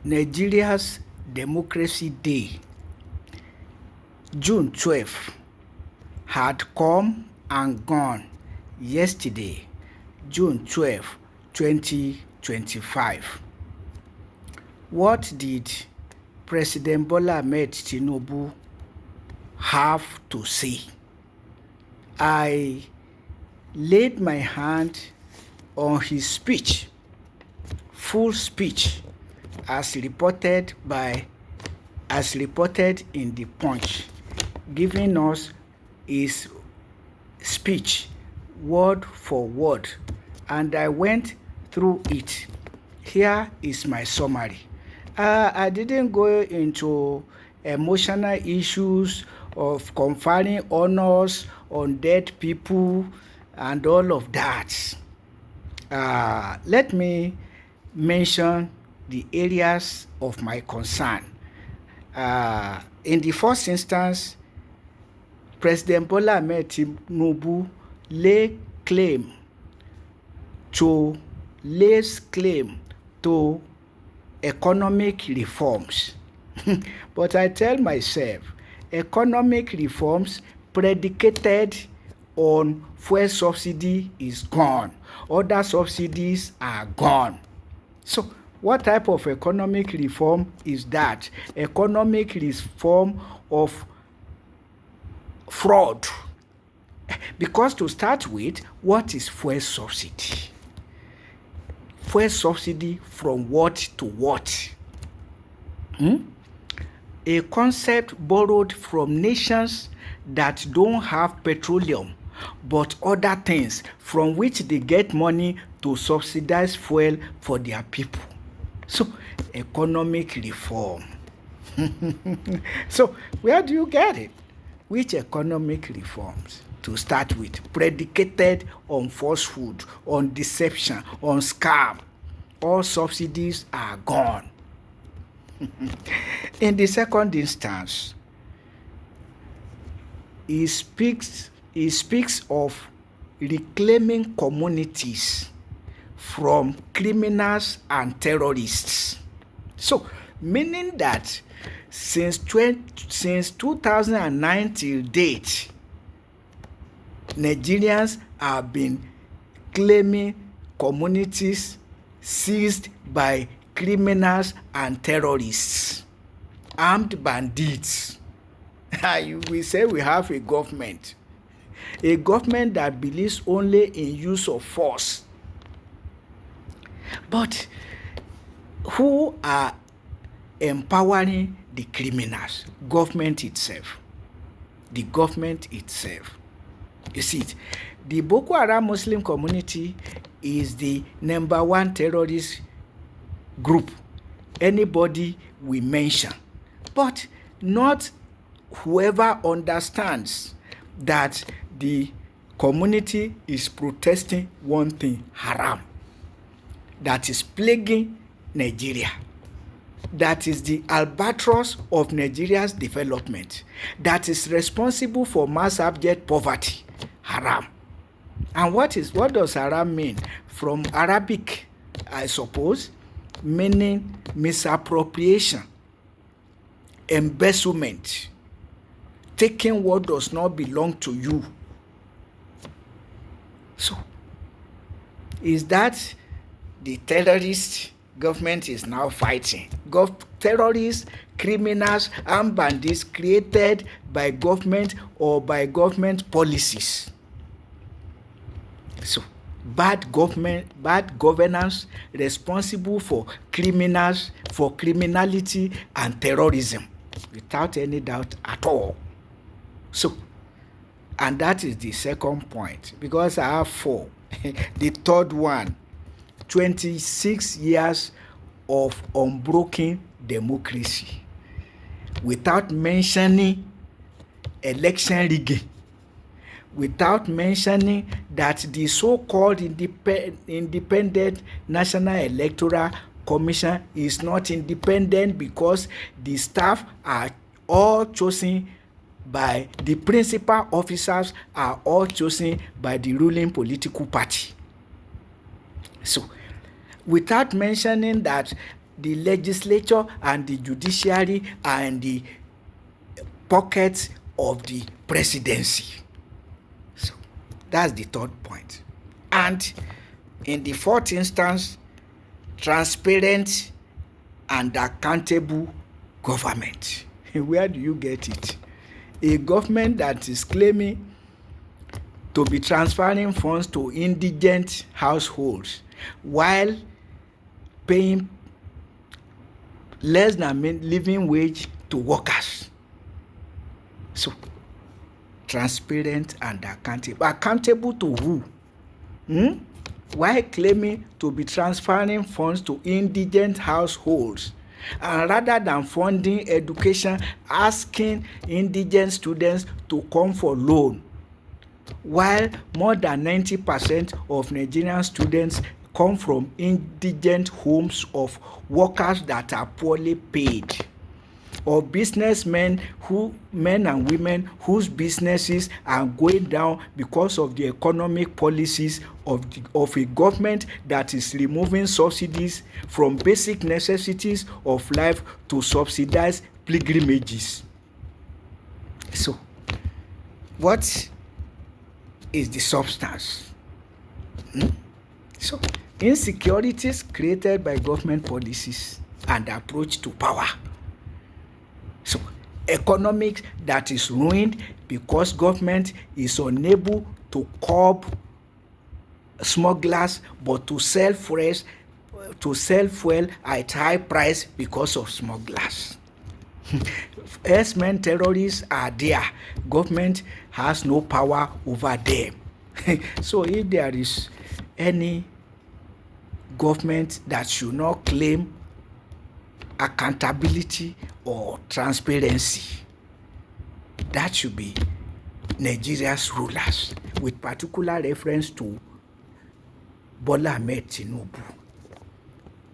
Nigeria's Democracy Day, June 12, had come and gone yesterday, June 12, 2025. What did President Bola Ahmed Tinubu have to say? I laid my hand on his speech, full speech, as reported in the Punch, giving us his speech word for word, and I went through it. Here is my summary. I didn't go into emotional issues of conferring honors on dead people and all of that. Let me mention the areas of my concern. In the first instance, President Bola Ahmed Tinubu lays claim to economic reforms. But I tell myself, economic reforms predicated on fuel subsidy is gone. Other subsidies are gone. So what type of economic reform is that? Economic reform of fraud. Because to start with, what is fuel subsidy? Fuel subsidy from what to what? A concept borrowed from nations that don't have petroleum but other things from which they get money to subsidize fuel for their people. So, economic reform. So, where do you get it? Which economic reforms? To start with, predicated on falsehood, on deception, on scam. All subsidies are gone. In the second instance, he speaks of reclaiming communities from criminals and terrorists. So, meaning that since 2009 till date, Nigerians have been claiming communities seized by criminals and terrorists, armed bandits. We say we have a government that believes only in use of force. But who are empowering the criminals? Government itself. The government itself. You see it. The Boko Haram Muslim community is the number one terrorist group anybody we mention, but not whoever understands that the community is protesting one thing, haram, that is plaguing Nigeria, that is the albatross of Nigeria's development, that is responsible for mass abject poverty, haram. And what does haram mean? From Arabic, I suppose, meaning misappropriation, embezzlement, taking what does not belong to you. So, is that the terrorist government is now fighting? Terrorists, criminals, and bandits created by government or by government policies. So, bad governance responsible for criminality and terrorism, without any doubt at all. So, and that is the second point, because I have four. The third one, 26 years of unbroken democracy, without mentioning election rigging, without mentioning that the so-called independent National Electoral Commission is not independent because the staff are all chosen by the principal officers, are all chosen by the ruling political party. So, without mentioning that the legislature and the judiciary are in the pockets of the presidency. So that's the third point. And in the fourth instance, transparent and accountable government. Where do you get it? A government that is claiming to be transferring funds to indigent households while paying less than living wage to workers. So, transparent and accountable. Accountable to who? While claiming to be transferring funds to indigent households, and rather than funding education, asking indigent students to come for loan, while more than 90% of Nigerian students come from indigent homes of workers that are poorly paid, or businessmen men and women whose businesses are going down because of the economic policies of a government that is removing subsidies from basic necessities of life to subsidize pilgrimages. So, what is the substance? So, insecurities created by government policies and approach to power. So, economics that is ruined because government is unable to curb smugglers but to sell fuel at high price because of smugglers. Herdsmen terrorists are there. Government has no power over them. So if there is any government that should not claim accountability or transparency, that should be Nigeria's rulers, with particular reference to Bola Ahmed Tinubu.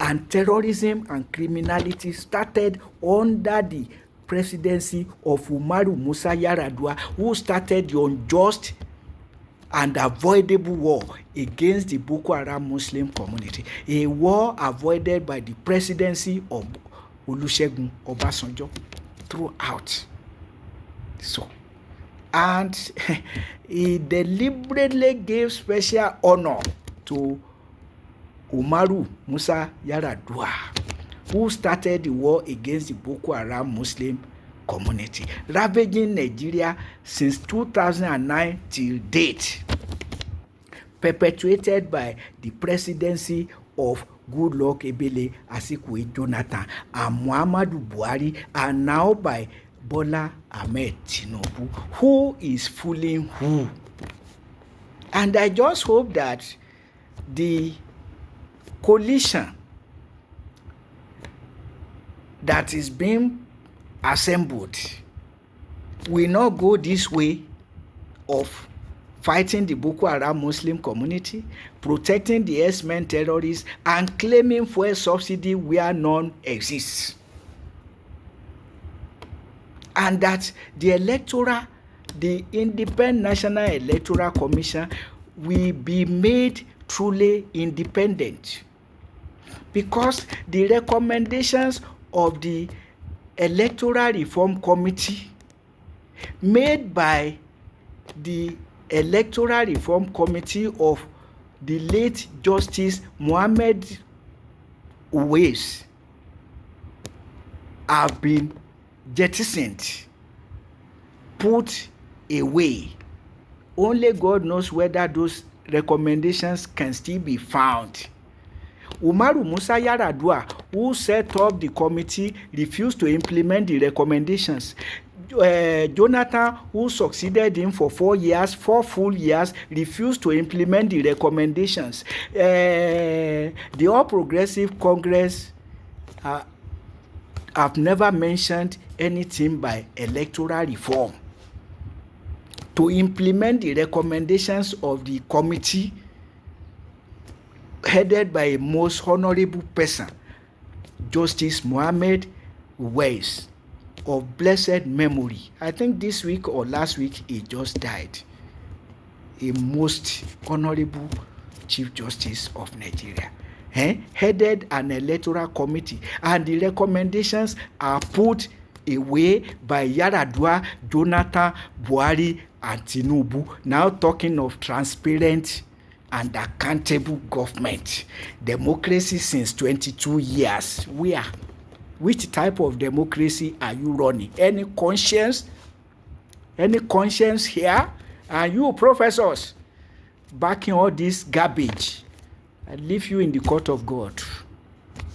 And terrorism and criminality started under the presidency of Umaru Musa Yar'Adua, who started the unjust and avoidable war against the Boko Haram Muslim community, a war avoided by the presidency of Olusegun Obasanjo throughout. So, and he deliberately gave special honor to Umaru Musa Yar'Adua, who started the war against the Boko Haram Muslim community, ravaging Nigeria since 2009 till date, perpetuated by the presidency of Goodluck Ebele Asikwe Jonathan and Muhammadu Buhari, and now by Bola Ahmed Tinubu. Who is fooling who? And I just hope that the coalition that is being assembled will not go this way of fighting the Boko Haram Muslim community, protecting the herdsmen terrorists, and claiming fuel subsidy where none exists. And that the Independent National Electoral Commission will be made truly independent, because the recommendations of the Electoral Reform Committee made by the Electoral Reform Committee of the late Justice Mohammed Uwais have been jettisoned, put away. Only God knows whether those recommendations can still be found. Umaru Musa Yar'Adua, who set up the committee, refused to implement the recommendations. Jonathan, who succeeded him for 4 full years, refused to implement the recommendations. The All Progressive Congress have never mentioned anything by electoral reform to implement the recommendations of the committee headed by a most honorable person, Justice Mohammed Uwais, of blessed memory. I think this week or last week he just died. A most honorable Chief Justice of Nigeria. headed an electoral committee, and the recommendations are put away by Yaradua, Jonathan, Buhari, and Tinubu. Now talking of transparent and accountable government. Democracy since 22 years. Where? Which type of democracy are you running? Any conscience? Any conscience here? And you professors backing all this garbage? I leave you in the court of God.